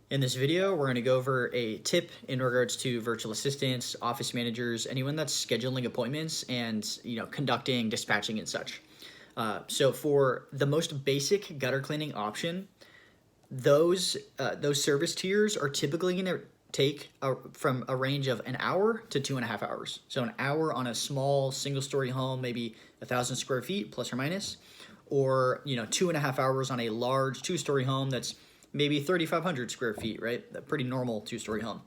In this video, we're going to go over a tip in regards to virtual assistants, office managers, anyone that's scheduling appointments and conducting dispatching and such. So for the most basic gutter cleaning option, those service tiers are typically going to take from a range of an hour to 2.5 hours. So an hour on a small single-story home, maybe 1,000 square feet plus or minus, or 2.5 hours on a large two-story home that's maybe 3,500 square feet, right? A pretty normal two-story home.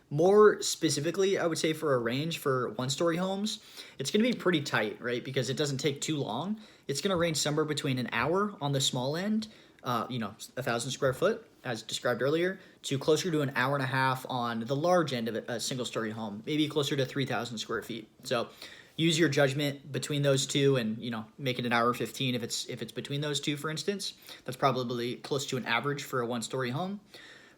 More specifically, I would say for a range for one-story homes, it's going to be pretty tight, right? Because it doesn't take too long. It's going to range somewhere between an hour on the small end, 1,000 square foot, as described earlier, to closer to an hour and a half on the large end of a single-story home, maybe closer to 3,000 square feet. So use your judgment between those two and make it an hour 15 if it's between those two, for instance. That's probably close to an average for a one-story home.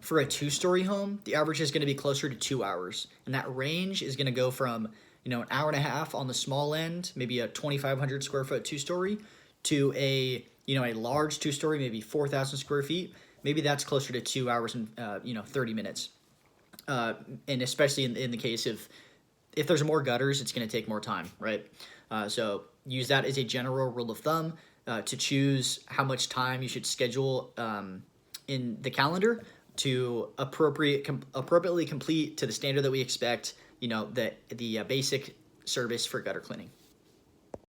For a two-story home, the average is going to be closer to 2 hours, and that range is going to go from an hour and a half on the small end, maybe a 2,500 square foot two-story, to a large two-story, maybe 4,000 square feet. Maybe that's closer to 2 hours and 30 minutes. And especially in the case of if there's more gutters, it's going to take more time, right? So use that as a general rule of thumb to choose how much time you should schedule in the calendar to appropriately complete to the standard that we expect, the basic service for gutter cleaning.